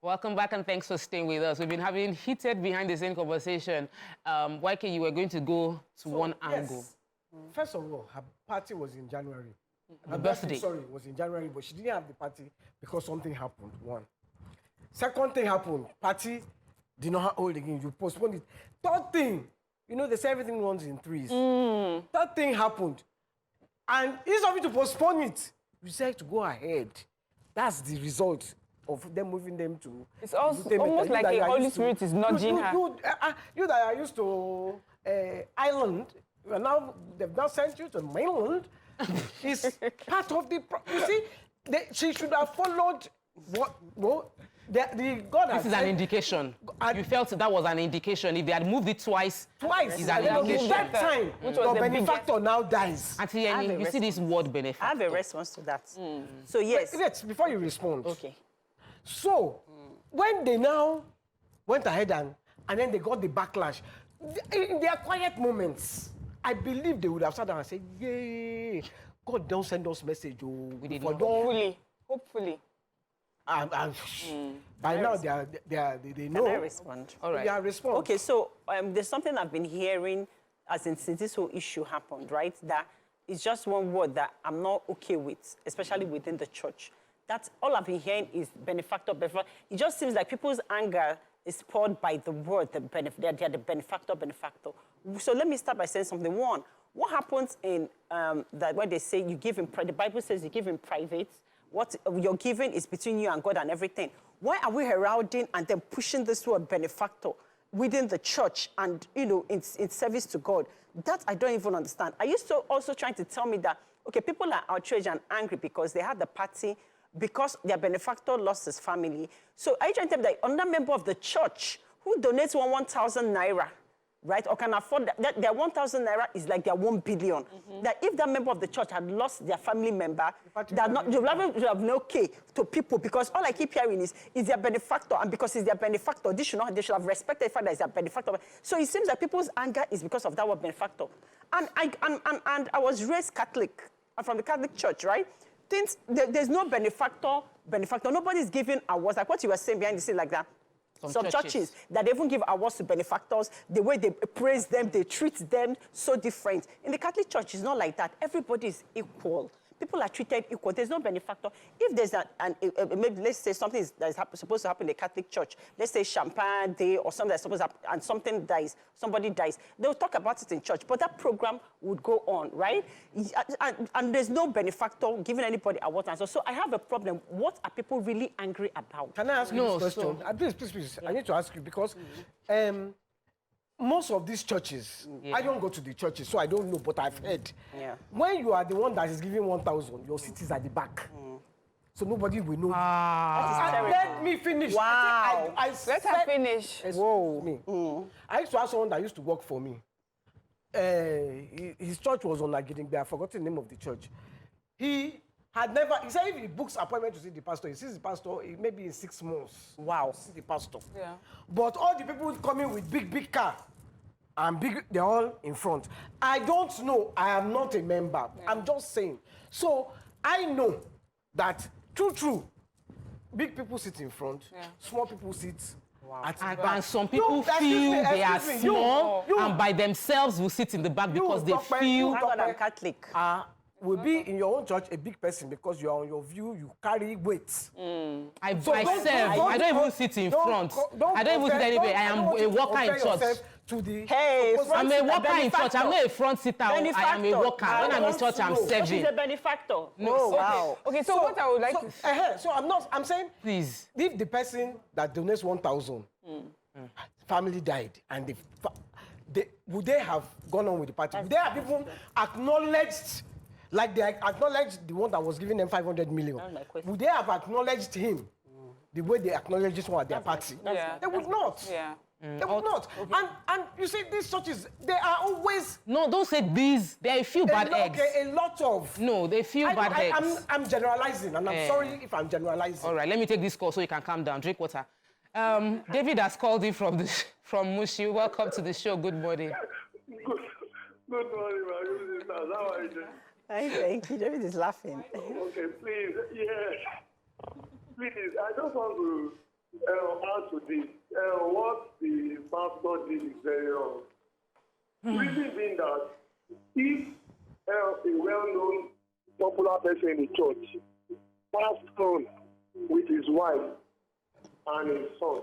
Welcome back and thanks for staying with us. We've been having heated behind-the-scenes conversation. YK, you were going to go to one angle. First of all, her party was in January. Her birthday. Sorry, was in January, but she didn't have the party because something happened. One. Second thing happened, party did not hold again. You postponed it. Third thing, you know, they say everything runs in threes. Third thing happened. And instead of you to postpone it, you said to go ahead. That's the result of them moving them to... It's also almost like the Holy Spirit is nudging her. You that are used to island, now they've now sent you to mainland. It's part of the... You see, she should have followed what... God this is an indication. You felt that was an indication. If they had moved it twice, it's an indication. That time, the benefactor now dies. Auntie Yemi, you see this word benefactor. I have a response to that. So yes. Wait, before you respond. Okay. So, when they now went ahead and then they got the backlash, in their quiet moments, I believe they would have sat down and said, yay, God don't send us message. We did not. Hopefully. By now, they know. Can I respond? All right. Yeah, respond. Okay, so there's something I've been hearing since this whole issue happened, right? That it's just one word that I'm not okay with, especially within the church. That's all I've been hearing is benefactor. It just seems like people's anger is poured by the word, they're the benefactor. So let me start by saying something. One, what happens in that when they say you give in, the Bible says you give in private, what you're giving is between you and God and everything. Why are we heralding and then pushing this word benefactor within the church and, you know, in service to God? That I don't even understand. Are you also trying to tell me that, okay, people are outraged and angry because they had the party, because their benefactor lost his family. So are you trying to tell me that another member of the church who donates 1,000 naira, right, or can afford that their 1,000 naira is like their 1 billion. That if that member of the church had lost their family member, they would have no okay to people, because all I keep hearing is their benefactor, and because it's their benefactor, they should have respected the fact that it's their benefactor. So it seems that people's anger is because of that word benefactor. And I was raised Catholic. I'm from the Catholic Church, right? There's no benefactor. Nobody's giving awards, like what you were saying behind the scene, like that. Some churches that even give awards to benefactors, the way they praise them, they treat them so different. In the Catholic Church, it's not like that. Everybody is equal. People are treated equal. There's no benefactor. If there's maybe let's say something that is supposed to happen in the Catholic Church, let's say Champagne Day or something that's supposed to happen, and somebody dies, they'll talk about it in church, but that program would go on, right? And there's no benefactor giving anybody awards. So I have a problem. What are people really angry about? Can I ask you this question? Please. Yeah. I need to ask you because most of these churches, I don't go to the churches, so I don't know, but I've heard. Yeah. When you are the one that is giving 1,000, your seat is at the back. So nobody will know. Let me finish. Wow. Let her finish. Whoa. I used to have someone that used to work for me. His church was on Agidingbe. I've forgotten the name of the church. He said if he books appointment to see the pastor, he sees the pastor maybe in 6 months. Wow. To see the pastor. Yeah. But all the people coming with big car, and they're all in front. I don't know. I am not a member. Yeah. I'm just saying. So I know that true, big people sit in front, small people sit at the back. And some people feel they are small and by themselves will sit in the back because they feel... I'm Catholic. Will be in your own church a big person because you are on your view, you carry weights. I don't even sit in front. I don't even sit anywhere. I am a worker in church. I'm a worker in church. I'm not a front sitter. I am a worker. When I'm in church, I'm serving. She's a benefactor. No, wow. Okay, so what I would like to... I'm saying, please, if the person that donates 1,000, family died, and would they have gone on with the party? Would they have even acknowledged, like they acknowledged the one that was giving them 500 million? Would they have acknowledged him the way they acknowledged this one at their party? They would not. Yeah. They would not. Okay. And you see, these churches, they are always... No, don't say these. There are a few bad eggs. Okay, a lot of... No, there are a few bad eggs. I'm generalizing, and I'm sorry if I'm generalizing. All right, let me take this call so you can calm down. Drink water. David has called in from Mushi. Welcome to the show. Good morning. Good morning, my how are you doing? Hi, thank you. David is laughing. Okay, please, yes. Please, I just want to add to this. What the pastor did is very wrong. Reason being that if a well-known popular person in the church passed on with his wife and his son,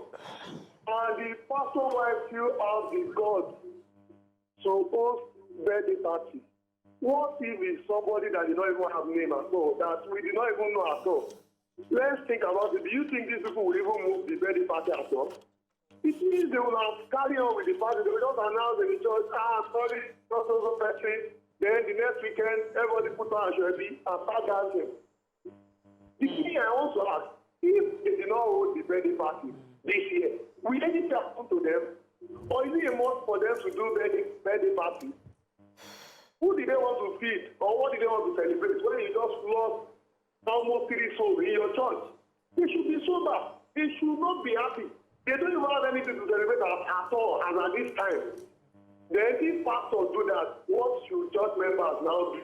and the pastor wife still has the God supposed birthday party, what if it's somebody that did not even have name at all, that we did not even know at all? Let's think about it. Do you think these people will even move the birthday party at all? It means they will have carry on with the party. They will just announce in the church, sorry, not so person. Then the next weekend, everybody put on a shabby and start dancing. The thing I also ask, if they did not hold the birthday party this year, will anything happen to them? Or is it a must for them to do birthday party? Who did they want to feed? Or what did they want to celebrate? When you just lost almost 3 souls in your church, they should be sober. They should not be happy. They don't even have anything to celebrate at all as at this time. Then if pastors do that, what should church members now do?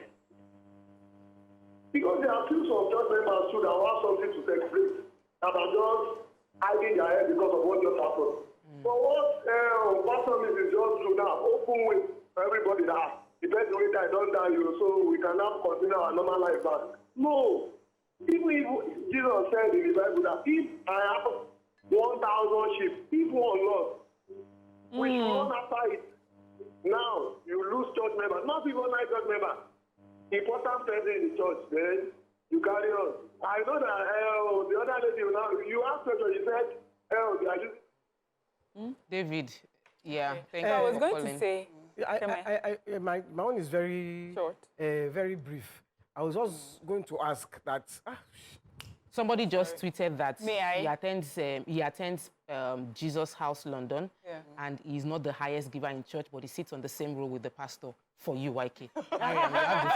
Because there are few some church members too that have something to celebrate that are just hiding their head because of what just happened. So what pastor is just do now, open way for everybody that the best way that I don't die you, so we can now continue our normal life back. No. Even if Jesus said in the Bible that if I have 1,000 sheep, if one lost, we should run after it. Now, you lose church members, not even my church member. Important person in the church, then you carry on. I know that the other lady, you asked her, you said, they are using. David, yeah, thank So you. I was for going calling. to say, My own is very Short. very brief. I was just going to ask that. Somebody just tweeted that May I? he attends Jesus House London, Yeah. and he's not the highest giver in church, but he sits on the same row with the pastor. For you, YK. Mariam, you have the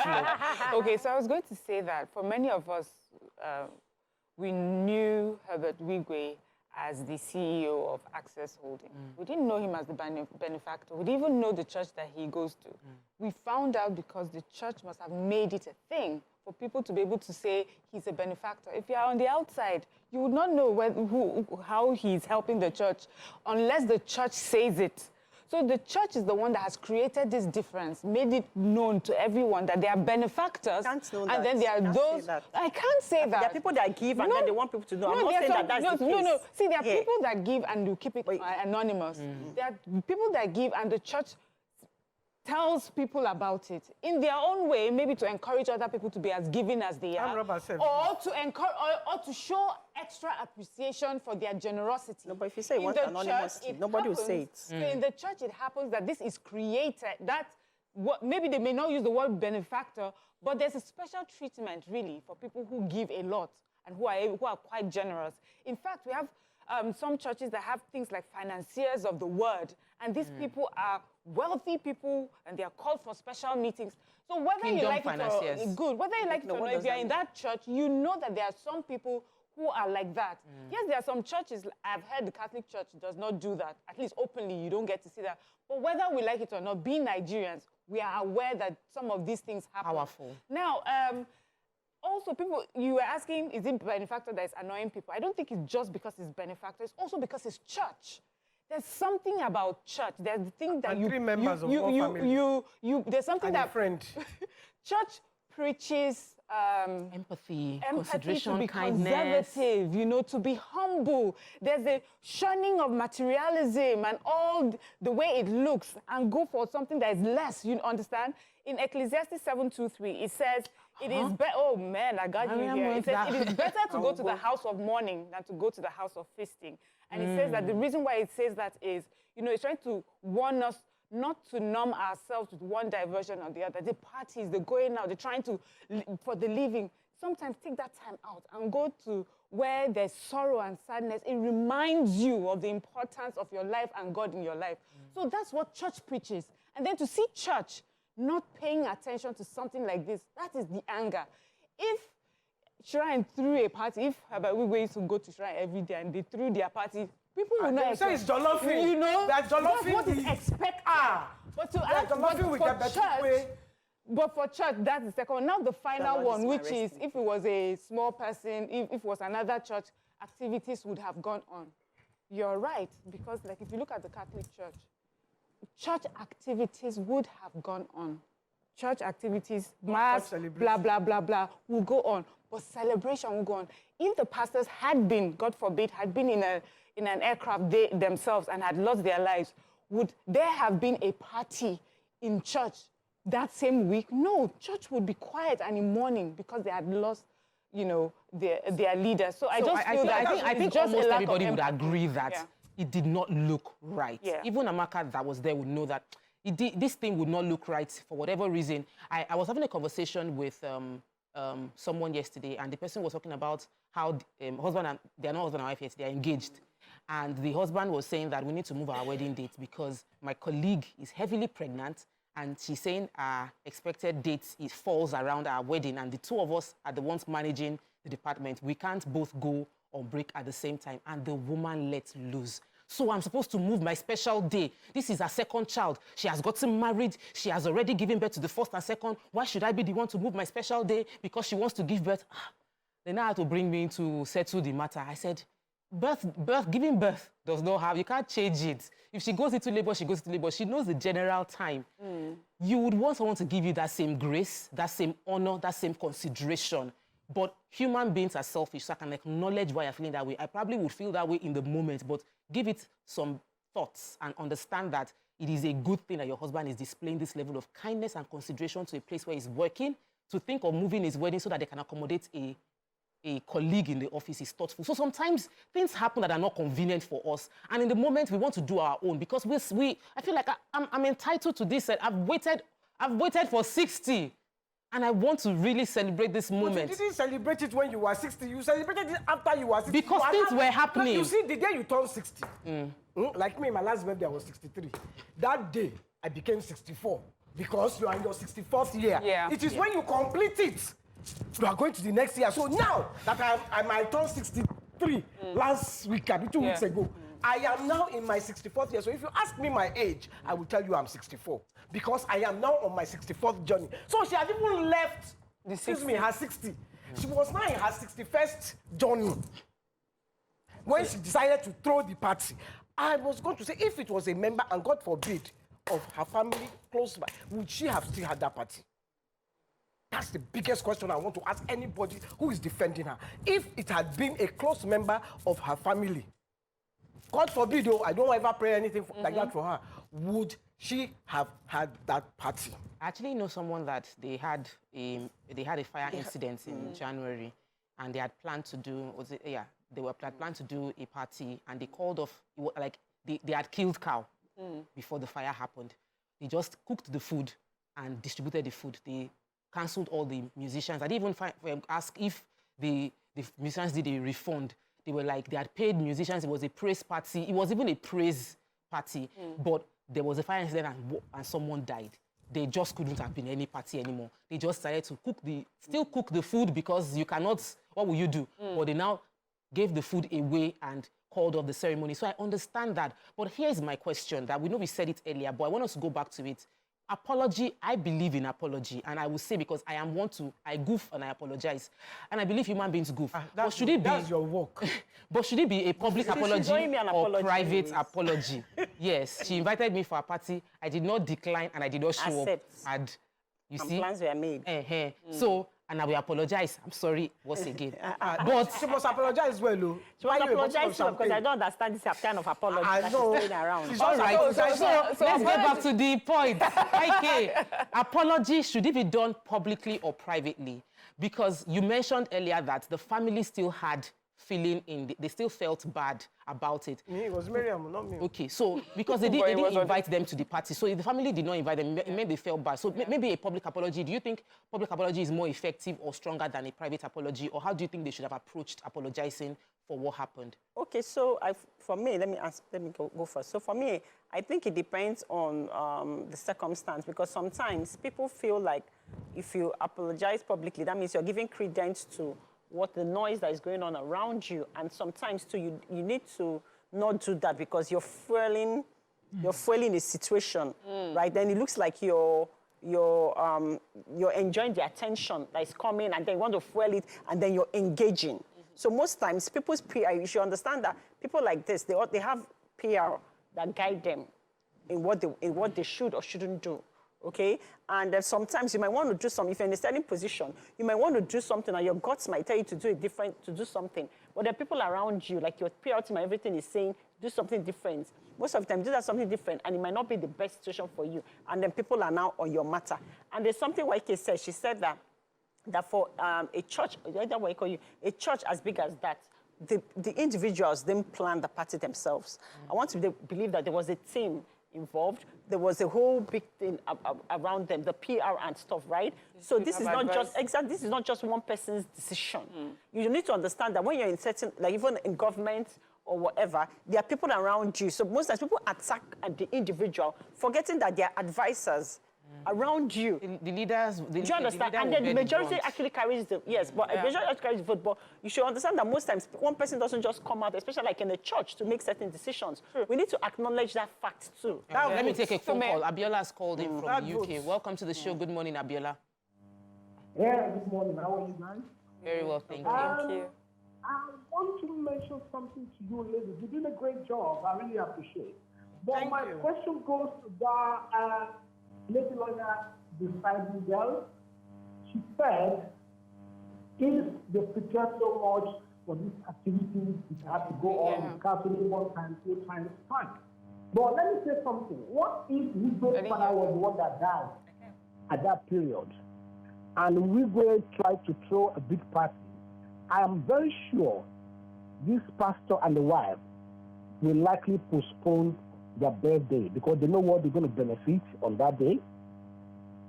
floor. Okay, so I was going to say that for many of us, we knew Herbert Wigwe as the CEO of Access Holding. We didn't know him as the benefactor. We didn't even know the church that he goes to. We found out because the church must have made it a thing for people to be able to say he's a benefactor. If you are on the outside, you would not know how he's helping the church unless the church says it. So the church is the one that has created this difference, made it known to everyone that they are benefactors. Can't know and that. then there are Can't those. say that. I can't say that. There are people that give and then they want people to know. I'm not saying that that's the case. No. See, there are people that give and you keep it anonymous. There are people that give and the church tells people about it in their own way, maybe to encourage other people to be as giving as they are, or to encourage, or to show extra appreciation for their generosity. No, but if you say you want anonymity, nobody will say it. In the church, it happens that this is created. That maybe they may not use the word benefactor, but there's a special treatment really for people who give a lot and who are quite generous. In fact, we have some churches that have things like financiers of the word, and these people are wealthy people, and they are called for special meetings. So whether you like it or whether you like it or not, if you're in that church, you know that there are some people who are like that. Yes, there are some churches, I've heard the Catholic Church does not do that. At least openly, you don't get to see that. But whether we like it or not, being Nigerians, we are aware that some of these things happen. Powerful. Now, also, people, you were asking, is it benefactor that is annoying people? I don't think it's just because it's benefactor. It's also because it's church. There's something about church. There's the thing that and 3 members of one family. There's something and that a friend. Church preaches empathy, to consideration, be kindness. conservative, to be humble. There's a shunning of materialism and all the way it looks, and go for something that is less, you understand? In Ecclesiastes 7:2-3, it says, it is better, oh man, I got you here. It says, it is better to go to the house of mourning than to go to the house of feasting. And it says that the reason why it says that is, it's trying to warn us not to numb ourselves with one diversion or the other. The parties, the going out, they're trying to, for the living. Sometimes take that time out and go to where there's sorrow and sadness. It reminds you of the importance of your life and God in your life. So that's what church preaches. And then to see church not paying attention to something like this, that is the anger. If Shrine threw a party, if Herbert Wigwe used to go to Shrine every day and they threw their party, people will not say it's jollophing. That's what is expected. But to ask for church, that's the second one. Now the final one, which is if it was a small person, if it was another church, activities would have gone on. you're right, because like if you look at the Catholic Church, church activities would have gone on. Church activities, mass, blah, blah, blah, blah, will go on. But celebration will go on. If the pastors had been, God forbid, had been in an aircraft themselves and had lost their lives, would there have been a party in church that same week? No, church would be quiet and in mourning because they had lost, you know, their leader. So I just feel that I think almost everybody would agree that it did not look right. Yeah. Even Amaka that was there would know that this thing would not look right for whatever reason. I was having a conversation with someone yesterday, and the person was talking about how husband and they're not husband and wife yet, they're engaged. And the husband was saying that we need to move our wedding date because my colleague is heavily pregnant, and she's saying our expected date falls around our wedding, and the two of us are the ones managing the department. We can't both go on break at the same time, and the woman let loose. So I'm supposed to move my special day. This is her second child. She has gotten married. She has already given birth to the first and second. Why should I be the one to move my special day because she wants to give birth? They now had to bring me in to settle the matter. I said, giving birth does not have, you can't change it. If she goes into labor, she goes into labor. She knows the general time. You would want someone to give you that same grace, that same honor, that same consideration. But human beings are selfish, so I can acknowledge why you're feeling that way. I probably would feel that way in the moment, but give it some thoughts and understand that it is a good thing that your husband is displaying this level of kindness and consideration to a place where he's working, to think of moving his wedding so that they can accommodate a colleague in the office is thoughtful. So sometimes things happen that are not convenient for us. And in the moment, we want to do our own because I feel like I'm entitled to this. I've waited for 60. And I want to really celebrate this moment. But you didn't celebrate it when you were 60. You celebrated it after you were 60. Because things were happening. You see, the day you turned 60, like me, my last birthday, I was 63. That day, I became 64 because you are in your 64th year. Yeah. It is when you complete it, you are going to the next year. So now that I might turn 63 last week, 2 weeks ago, I am now in my 64th year. So if you ask me my age, I will tell you I'm 64. Because I am now on my 64th journey. So she had even left, her 60. She was now in her 61st journey. When she decided to throw the party, I was going to say, if it was a member, and God forbid, of her family close by, would she have still had that party? That's the biggest question I want to ask anybody who is defending her. If it had been a close member of her family, God forbid, though, I don't ever pray anything like that for her, would she have had that party? I actually know someone that they had a fire incident in January, and they had planned to do, they were planned to do a party, and they called off, like they had killed cow before the fire happened. They just cooked the food and distributed the food. They cancelled all the musicians. I didn't even ask if the musicians did a refund. They were like, they had paid musicians. It was a praise party. It was even a praise party, but there was a fire incident and someone died. They just couldn't have been any party anymore. They just decided to still cook the food because you cannot, what will you do? But they now gave the food away and called off the ceremony. So I understand that. But here's my question that we know we said it earlier, but I want us to go back to it. Apology, I believe in apology. And I will say, because I goof and I apologize. And I believe human beings goof. But should it be... That's your work. But should it be a public apology or private apology? Yes, she invited me for a party. I did not decline and I did not show up. And you see, plans were made. So, and I will apologize. I'm sorry once again. But she must apologize well, though. She must apologize because I don't understand this kind of apology that she's going around. She's all right. So let's get back to the point. Okay, apology, should it be done publicly or privately? Because you mentioned earlier that the family still had they still felt bad about it. Me, it was Miriam, not me. Okay, so because they didn't invite them to the party, so if the family did not invite them, it meant they felt bad. So maybe a public apology. Do you think public apology is more effective or stronger than a private apology, or how do you think they should have approached apologizing for what happened? Okay, so for me, let me go first. So for me, I think it depends on the circumstance, because sometimes people feel like if you apologize publicly, that means you're giving credence to what the noise that is going on around you. And sometimes, too, you need to not do that because you're fueling a situation, right? Then it looks like you're enjoying the attention that is coming, and then you want to fuel it, and then you're engaging. So most times, people's PR, you should understand that people like this, they have PR that guide them in what they should or shouldn't do. Okay, and then sometimes you might want to do something. If you're in a certain position, you might want to do something, and your guts might tell you to do something. But there are people around you, like your PR team, and everything is saying, do something different. Most of the time, do that something different, and it might not be the best situation for you. And then people are now on your matter. And there's something YK said. She said that for a church, a church as big as that, the individuals didn't plan the party themselves. I want to believe that there was a team involved. There was a whole big thing around them, the PR and stuff, right? So this is not just this is not just one person's decision. You need to understand that when you're in certain, like even in government or whatever, there are people around you. So most times people attack at the individual, forgetting that they are advisors around you. The leaders, do you understand? And then the majority actually carries the, yes, but a majority actually carries the vote. But you should understand that most times one person doesn't just come out, especially like in a church, to make certain decisions. We need to acknowledge that fact too. Let me take a phone call. Abiola has called in from the UK. Welcome to the show. Good morning, Abiola. Yeah, good morning. How are you, guys? Very well, thank you. Thank you. I want to mention something to you, ladies. You did a great job. I really appreciate. But my question goes to the lady lawyer beside me girl. She said, if they prepare so much for this activity, it have to go on counseling 1 time, 2 times, fine. But let me say something. What if Wigwe's father was the one that died at that period, and Wigwe tried to throw a big party? I am very sure this pastor and the wife will likely postpone their birthday because they know what they're going to benefit on that day.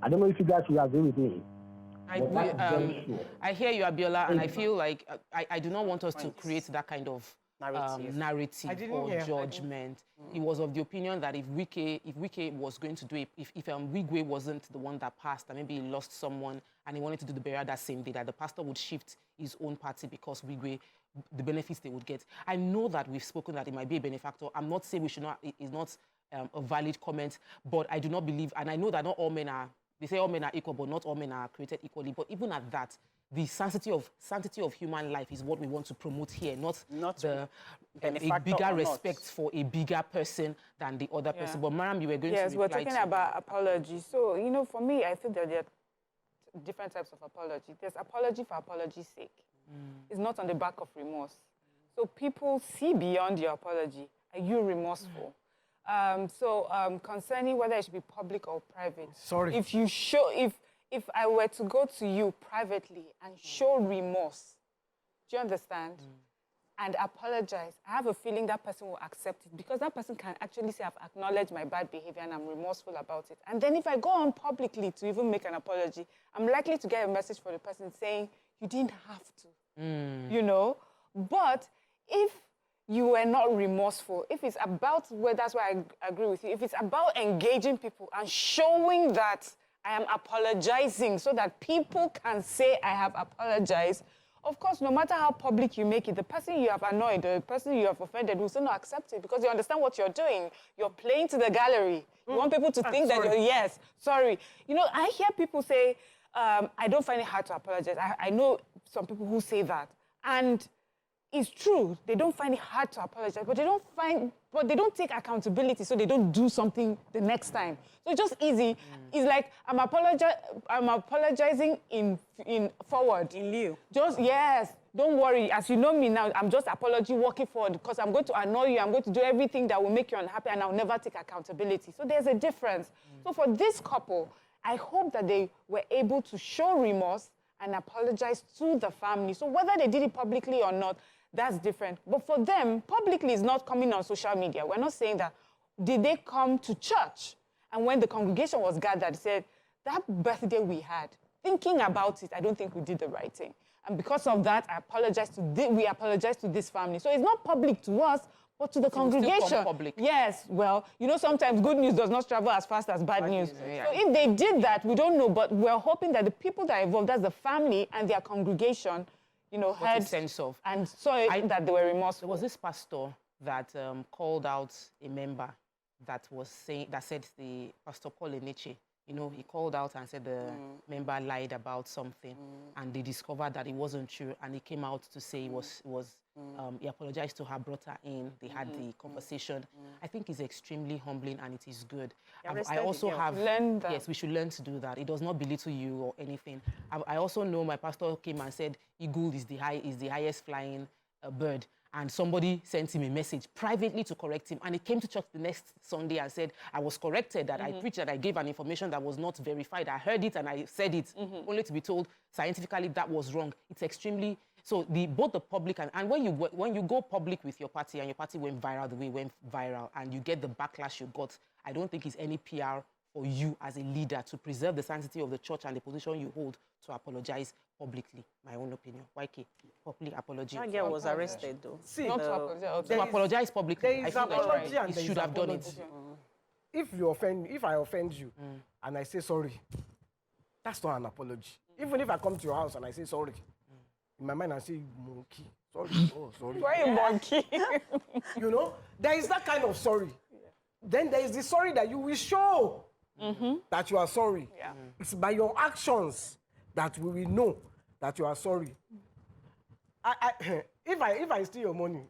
I don't know if you guys will agree with me. I hear you, Abiola, and I feel like I do not want us to create that kind of narrative or judgment. He was of the opinion that if Wike was going to do it, if Wigwe wasn't the one that passed, and maybe he lost someone and he wanted to do the burial that same day, that the pastor would shift his own party because Wigwe, the benefits they would get. I know that we've spoken that it might be a benefactor. I'm not saying we should not, it's not a valid comment, but I do not believe, and I know that not all men are, they say all men are equal, but not all men are created equally. But even at that, the sanctity of human life is what we want to promote here, not a bigger respect for a bigger person than the other person. But Mariam, you were going to reply. Yes, we're talking about apology. So, you know, for me, I think that there are different types of apology. There's apology for apology's sake. It's not on the back of remorse. So people see beyond your apology. Are you remorseful? Concerning whether it should be public or private. Sorry. If I were to go to you privately and show remorse, do you understand? And apologize, I have a feeling that person will accept it because that person can actually say, I've acknowledged my bad behavior and I'm remorseful about it. And then if I go on publicly to even make an apology, I'm likely to get a message from the person saying, you didn't have to, you know? But if you were not remorseful, if it's about, that's why I agree with you, if it's about engaging people and showing that I am apologizing so that people can say I have apologized, of course, no matter how public you make it, the person you have annoyed, the person you have offended will still not accept it because you understand what you're doing. You're playing to the gallery. You want people to think that you're, yes, sorry. You know, I hear people say, I don't find it hard to apologize. I know some people who say that. And it's true, they don't find it hard to apologize, but they don't take accountability, so they don't do something the next time. So it's just easy. It's like I'm apologizing in forward. In lieu. Just yes, don't worry. As you know me now, I'm just apology walking forward because I'm going to annoy you. I'm going to do everything that will make you unhappy, and I'll never take accountability. So there's a difference. So for this couple, I hope that they were able to show remorse and apologize to the family. So whether they did it publicly or not, that's different. But for them, publicly is not coming on social media. We're not saying that. Did they come to church? And when the congregation was gathered, they said, that birthday we had, thinking about it, I don't think we did the right thing. And because of that, we apologize to this family. So it's not public to us, but to the congregation. Yes, well, you know, sometimes good news does not travel as fast as bad news. Yeah. So if they did that, we don't know, but we're hoping that the people that are involved, that's the family and their congregation, you know, heard sense of. And saw that they were remorseful. There was this pastor that called out a member that said the Pastor Paul Eneche you know, he called out and said the member lied about something, and they discovered that it wasn't true, and he came out to say he apologized to her, brought her in, they had the conversation. I think it's extremely humbling, and it is good. I also have learned that. Yes, we should learn to do that. It does not belittle you or anything. I also know my pastor came and said eagle is the highest flying bird. And somebody sent him a message privately to correct him. And he came to church the next Sunday and said, I was corrected, that I preached, that I gave an information that was not verified. I heard it and I said it, only to be told scientifically that was wrong. It's extremely... So both the public and when you go public with your party and your party went viral the way it went viral and you get the backlash you got, I don't think it's any PR for you as a leader to preserve the sanctity of the church and the position you hold to apologize publicly. My own opinion. YK, public apology. That girl was arrested, though. See, Not to apologize. To apologize publicly. I feel apology that and he should have done it. If I offend you and I say sorry, that's not an apology. Even if I come to your house and I say sorry, in my mind I say monkey. Sorry. Oh, sorry. Why a monkey? You know, there is that kind of sorry. Then there is the sorry that you will show that you are sorry. Yeah. It's by your actions that we will know that you are sorry. If I steal your money,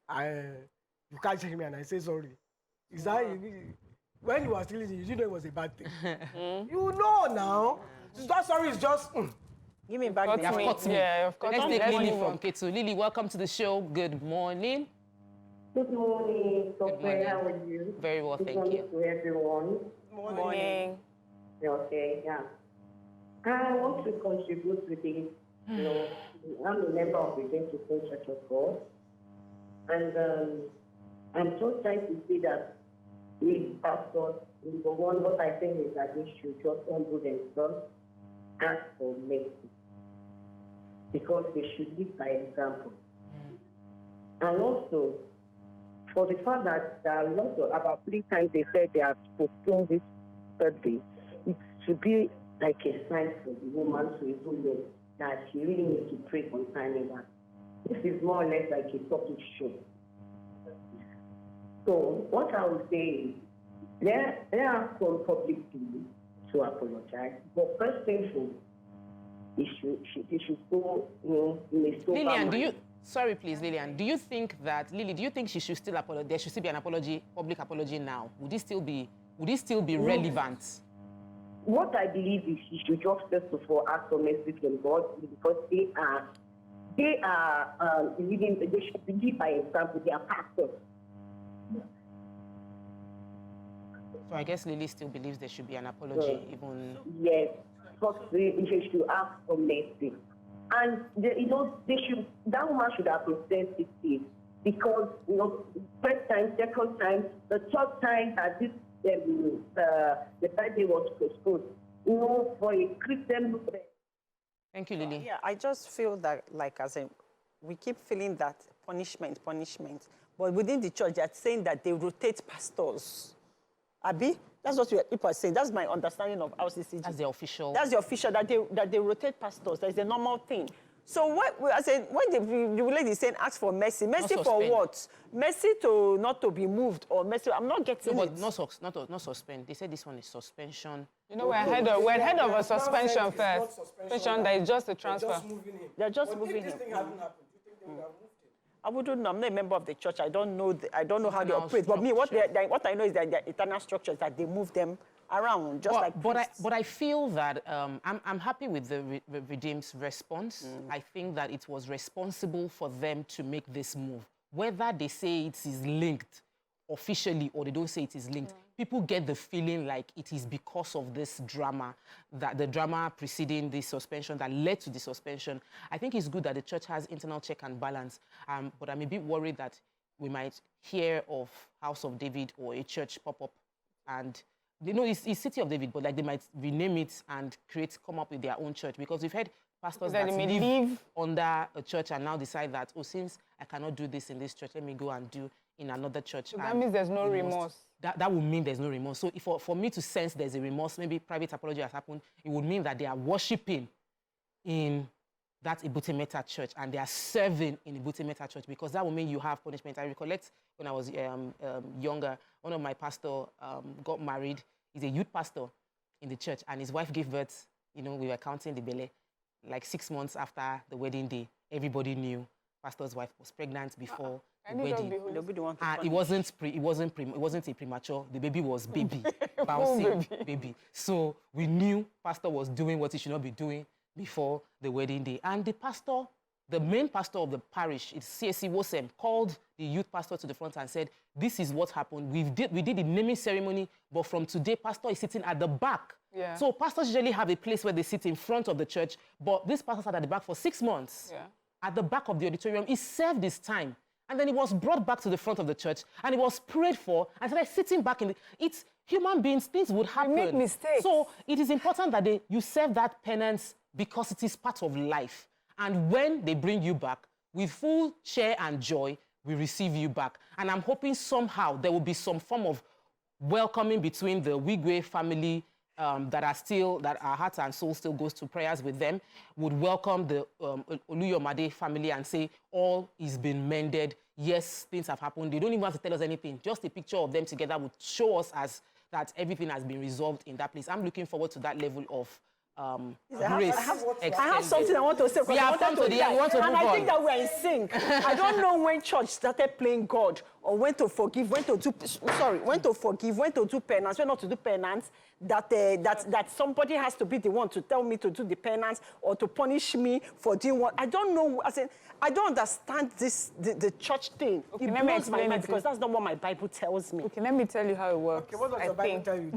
you can't check me and I say sorry. Is that when you are stealing it, you didn't know it was a bad thing? You know now. That sorry is just. Give me back the money. Yeah, of course. Let's take Lily from Ketu. Lily, welcome to the show. Good morning. Good morning. How are you? Very well, Good thank morning you. to everyone. Morning. Okay, yeah. I want to contribute to this. You know, I'm a member of the Suspend Church of God, and I'm just trying to see that we pastors, number one, what I think is that they should just humble themselves, ask for mercy, because they should lead by example. And also, for the fact that there are lots of, about 3 times they said they have postponed this birthday, it should be like a sign for the woman to a woman that she really needs to pray concerning that. This is more or less like a talking show. So what I would say is, there are some public people to apologize, but first thing they should go in a sober Lillian, mind. Sorry, please, Lillian. Do you think she should still apologize? There should still be an apology, public apology now. Would it still be relevant? What I believe is she should just first of all ask for mercy from God, because they should believe by example. They are pastors. So I guess Lily still believes there should be an apology, even. Yes, because they should ask for mercy. And that woman should have processed it, because first time, second time, the third time that this the birthday was postponed, for a Christian movement. Thank you, Lily. Yeah, I just feel that, we keep feeling that punishment, but within the church, they're saying that they rotate pastors. Abi, that's what people are saying. That's my understanding of RCCG. That's the official. That's the official, that they rotate pastors. That's a normal thing. So when the lady is saying ask for mercy, mercy for what? Mercy to not to be moved, or mercy? I'm not getting it. Not suspend. They said this one is suspension. We're ahead of a suspension first. Suspension, that is just a transfer. They're just moving him. This thing hadn't happened, do you think they would have moved him? I wouldn't know. I'm not a member of the church. I don't know how they operate. But me, what I know is that their eternal structures, that they move them around, but I feel that I'm happy with the Redeem's response. I think that it was responsible for them to make this move. Whether they say it is linked officially or they don't say it is linked, people get the feeling like it is because of this drama, that the drama preceding this suspension that led to the suspension. I think it's good that the church has internal check and balance, but I'm a bit worried that we might hear of House of David or a church pop up, and it's City of David, but they might rename it and come up with their own church, because we've had pastors that live under a church and now decide that, since I cannot do this in this church, let me go and do in another church. So that means there's no remorse. That would mean there's no remorse. So for me to sense there's a remorse, maybe private apology has happened, it would mean that they are worshiping in that Ebute Meta church and they are serving in Ebute Meta church, because that would mean you have punishment. I recollect when I was younger, one of my pastors got married. He's a youth pastor in the church, and his wife gave birth. You know, we were counting the belly. Like 6 months after the wedding day, everybody knew pastor's wife was pregnant before the wedding. It wasn't a premature. The baby was baby, bouncing baby. So we knew pastor was doing what he should not be doing before the wedding day. And the pastor, the main pastor of the parish, it's CSC Wosem, called the youth pastor to the front and said, "This is what happened. We did the naming ceremony, but from today, pastor is sitting at the back." Yeah. So pastors usually have a place where they sit in front of the church, but this pastor sat at the back for 6 months. Yeah. At the back of the auditorium. He served his time. And then he was brought back to the front of the church, and he was prayed for, and started sitting back in the... It's human beings, things would happen. We make mistakes. So it is important that you serve that penance because it is part of life. And when they bring you back, with full cheer and joy, we receive you back. And I'm hoping somehow there will be some form of welcoming between the Wigwe family that our hearts and soul still goes to prayers with them, would welcome the Iluyomade family and say, all is been mended. Yes, things have happened. They don't even have to tell us anything. Just a picture of them together would show us as that everything has been resolved in that place. I'm looking forward to that level of grace. I have something I want to say. We have come to the end. We want to move on. And I think that we're in sync. I don't know when church started playing God, or when to forgive, when to do penance, when not to do penance, that somebody has to be the one to tell me to do the penance or to punish me for doing what. I don't know. I don't understand the church thing. Okay, it blows my mind because that's not what my Bible tells me. Okay, let me tell you how it works. Okay, what does the Bible tell you?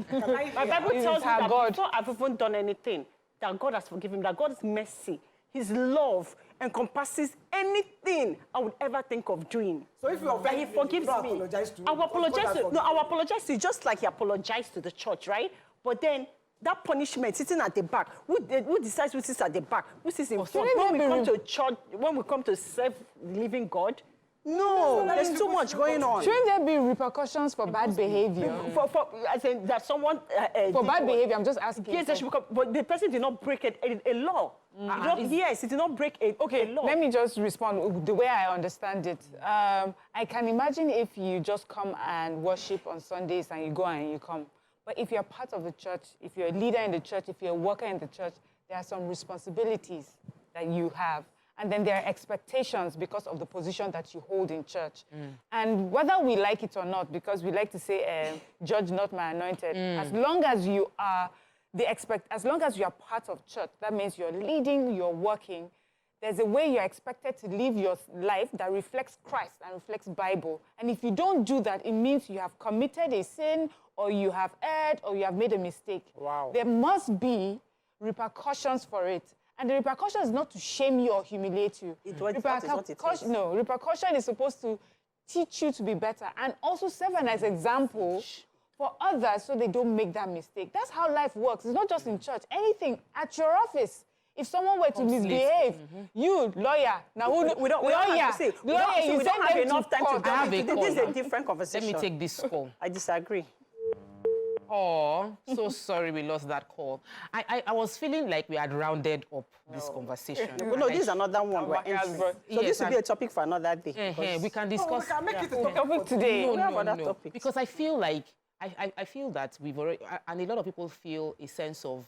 My Bible tells me that before I've even done anything, that God has forgiven, that God's mercy, His love encompasses anything I would ever think of doing. So if you offend, He forgives me. I will apologize to you, just like He apologized to the church, right? But then that punishment sitting at the back, who decides who sits at the back, who sits in front? When we come to church, when we come to serve the living God, no, there's too much going on. Shouldn't there be repercussions for bad behavior? I think that someone... for bad behavior, I'm just asking. Yes, there should become, but the person did not break a law. Yes, it did not break a law. Let me just respond the way I understand it. I can imagine if you just come and worship on Sundays and you go and you come. But if you're part of the church, if you're a leader in the church, if you're a worker in the church, there are some responsibilities that you have. And then there are expectations because of the position that you hold in church. And whether we like it or not, because we like to say, judge not my anointed, as long as you are as long as you are part of church, that means you're leading, you're working, there's a way you're expected to live your life that reflects Christ and reflects Bible. And if you don't do that, it means you have committed a sin, or you have erred, or you have made a mistake. Wow. There must be repercussions for it. And the repercussion is not to shame you or humiliate you. Repercussion is supposed to teach you to be better and also serve as an example for others so they don't make that mistake. That's how life works. It's not just in church. Anything at your office. If someone were to misbehave, you, lawyer, now we don't have enough time to have a call. This is a different conversation. Let me take this call. I disagree. Oh, so sorry we lost that call. I was feeling like we had rounded up this conversation. No, this is another one. So this will be a topic for another day. We can discuss. We can make it a topic today. No. Because I feel like, I feel that we've already, and a lot of people feel a sense of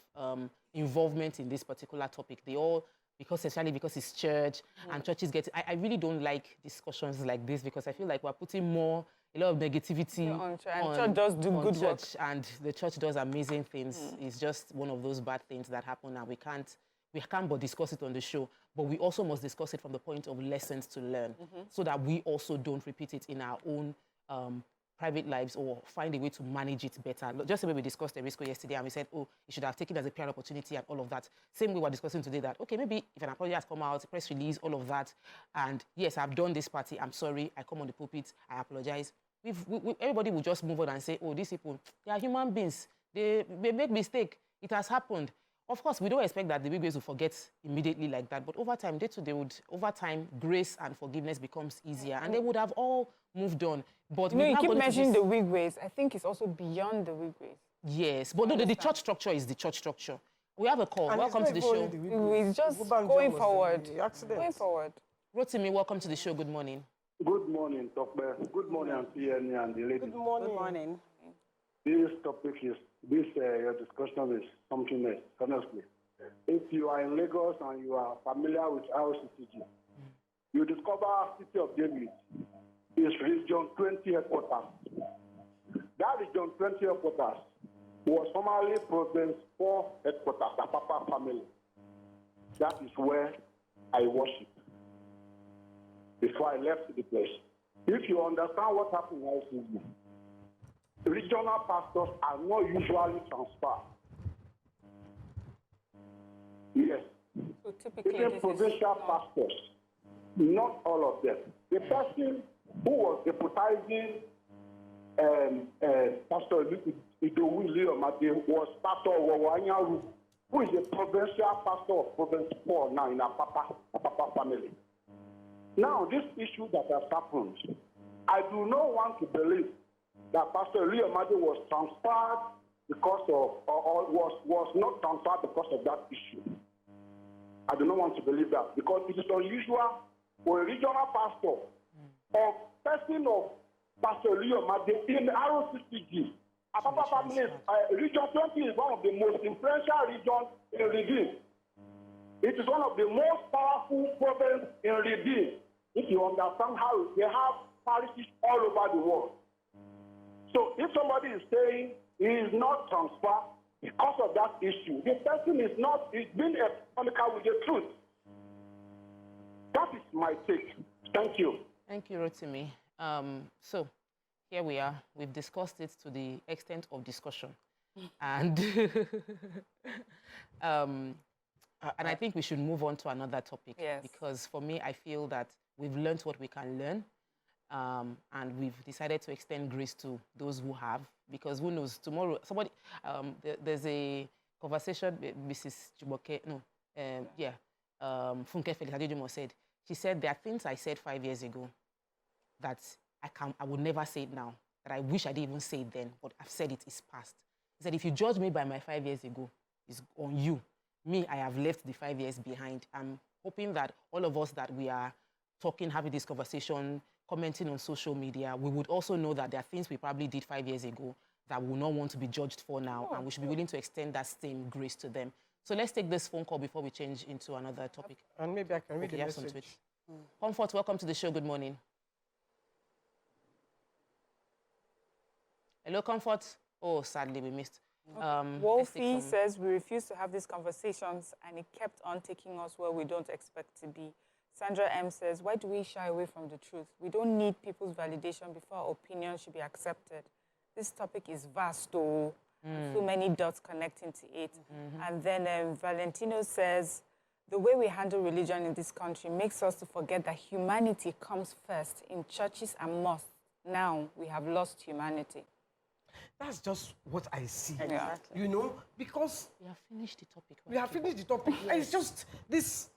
involvement in this particular topic. They all, especially because it's church and churches get, I really don't like discussions like this because I feel like we're putting a lot of negativity on church does do good work. And the church does amazing things. It's just one of those bad things that happen, and we can't but discuss it on the show. But we also must discuss it from the point of lessons to learn, so that we also don't repeat it in our own private lives or find a way to manage it better. Just the way we discussed Erisco yesterday, and we said, oh, you should have taken it as a PR opportunity and all of that. Same way we're discussing today that, okay, maybe if an apology has come out, press release, all of that, and yes, I've done this party, I'm sorry, I come on the pulpit, I apologize. Everybody will just move on and say, oh, these people, they are human beings. They make mistake. It has happened. Of course, we don't expect that the Wigwes will forget immediately like that, but over time, grace and forgiveness becomes easier, and they would have all moved on. But you keep mentioning the Wigwes. I think it's also beyond the Wigwes. Yes, but no, the church structure is the church structure. We have a call. Welcome to the show. It's just going forward. Going forward. Rotimi, welcome to the show. Good morning. Good morning, Tokbe. Good morning, Auntie Annie and the ladies. Good morning. This topic is, your discussion is something else, honestly. If you are in Lagos and you are familiar with RCCG, you discover City of David is Region 20 headquarters. That Region 20 headquarters was formerly Province 4 headquarters, Apapa Family. That is where I worship before I left the place. If you understand what happened in RCCG, regional pastors are not usually transferred. Yes. So typically, even provincial pastors, not all of them. The person who was deputizing Pastor Idowu Iluyomade was Pastor Wawanyaru, who is a provincial pastor of Province 4 now in Apapa Family. Now, this issue that has happened, I do not want to believe that Pastor Iluyomade was transferred because of, or was not transferred because of that issue. I do not want to believe that, because it is unusual for a regional pastor or person of Pastor Iluyomade in RCCG. Apapa Family, Region 20 is one of the most influential regions in Redeem. It is one of the most powerful provinces in Redeem. If you understand how they have parishes all over the world. So if somebody is saying he is not transferred because of that issue, the person is not, is being economical with the truth. That is my take. Thank you. Thank you, Rotimi. So here we are. We've discussed it to the extent of discussion. And I think we should move on to another topic. Yes. Because for me, I feel that we've learned what we can learn. And we've decided to extend grace to those who have, because who knows, tomorrow, somebody, there's a conversation, Mrs. Jumoke, Funke Felix Adejumo said, she said, there are things I said 5 years ago that I would never say it now, that I wish I didn't even say it then, but I've said it, it's past. He said, if you judge me by my 5 years ago, it's on you. Me, I have left the 5 years behind. I'm hoping that all of us that we are talking, having this conversation, commenting on social media, we would also know that there are things we probably did 5 years ago that we will not want to be judged for now, and we should be willing to extend that same grace to them. So let's take this phone call before we change into another topic. And maybe I can read the message. Comfort, welcome to the show. Good morning. Hello, Comfort. Oh, sadly, we missed. Wolfie says, we refuse to have these conversations, and it kept on taking us where we don't expect to be. Sandra M says, why do we shy away from the truth? We don't need people's validation before our opinion should be accepted. This topic is vast, though. So many dots connecting to it. And then Valentino says, the way we handle religion in this country makes us to forget that humanity comes first in churches and mosques. Now we have lost humanity. That's just what I see. Exactly. You know, because we have finished the topic. We have finished the topic. It's just this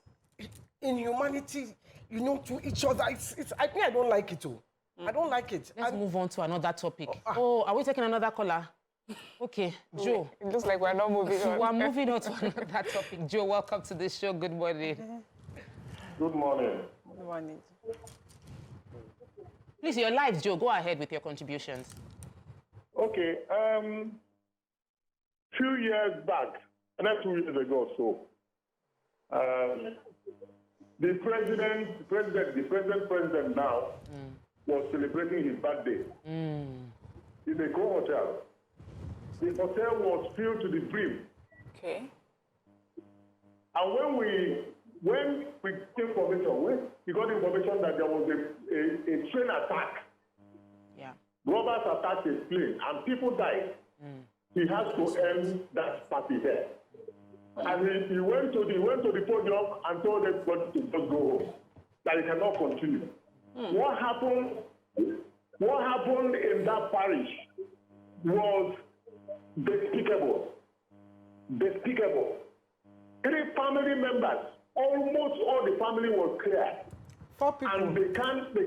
inhumanity, you know, to each other. I think I don't like it too. I don't like it. Let's move on to another topic. Are we taking another caller? Okay, Joe. It looks like we're not moving on. We're moving on to another topic. Joe, welcome to the show. Good morning. Good morning. Good morning. Please, you're live, Joe. Go ahead with your contributions. Okay. Few years back, not 2 years ago or so, the president now was celebrating his birthday in a hotel. The hotel was filled to the brim. Okay. And when we came information, we got information that there was a train attack. Yeah. Robbers attacked his plane and people died. He has to end that party there. And he went to the podium and told everybody to just go home, that he cannot continue. What happened in that parish was despicable. Despicable. 3 family members, almost all the family was clear. 4 people. And they can't say,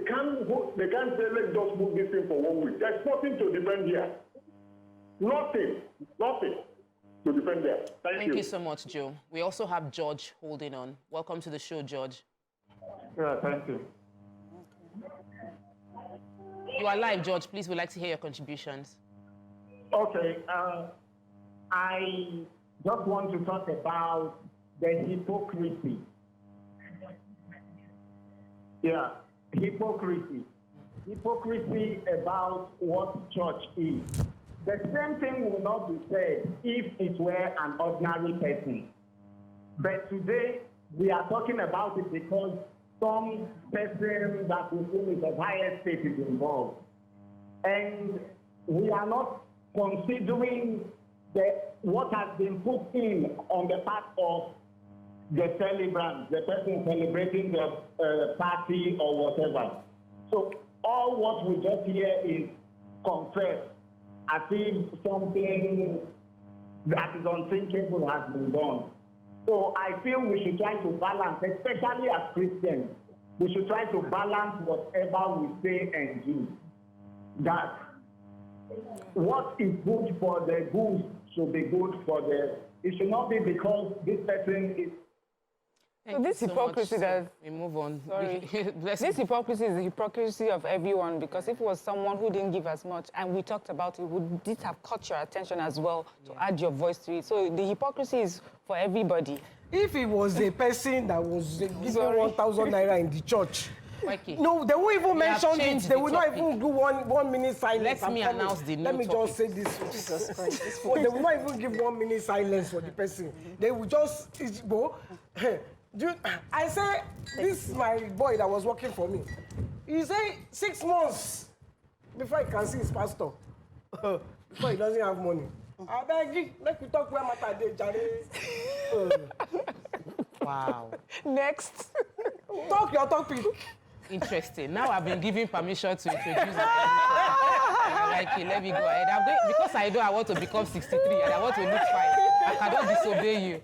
let's just move this thing for 1 week. There's nothing to defend here. Nothing to defend there. Thank you. Thank you so much, Joe. We also have George holding on. Welcome to the show, George. Yeah, thank you. You are live, George. Please, we'd like to hear your contributions. Okay. I just want to talk about the hypocrisy. Yeah, hypocrisy. Hypocrisy about what church is. The same thing will not be said if it were an ordinary person. But today, we are talking about it because some person that we feel is of higher state is involved. And we are not considering what has been put in on the part of the celebrant, the person celebrating the party or whatever. So all what we just hear is confessed as if something that is unthinkable has been done. So I feel we should try to balance, especially as Christians, we should try to balance whatever we say and do. That what is good for the goose should be good for the... It should not be because this person is... So this hypocrisy that... We move on. Sorry. This hypocrisy is the hypocrisy of everyone, because if it was someone who didn't give as much, and we talked about it, would this have caught your attention as well to add your voice to it? So the hypocrisy is for everybody. If it was a person that was giving 1,000 naira in the church, no, they won't even mention it. They will not even do one minute silence. Let me announce the new Let me just say this. Jesus Christ. They will not even give 1 minute silence for the person. They will just go. I say, this is my boy that was working for me. He say 6 months before he can see his pastor. Before he doesn't have money. I beg you, let me talk where matter dey, Jare. Wow. Next. Talk your topic. Interesting. Now I've been given permission to introduce it. Like, let me go ahead. Because I know I want to become 63 and I want to look fine, I cannot disobey you.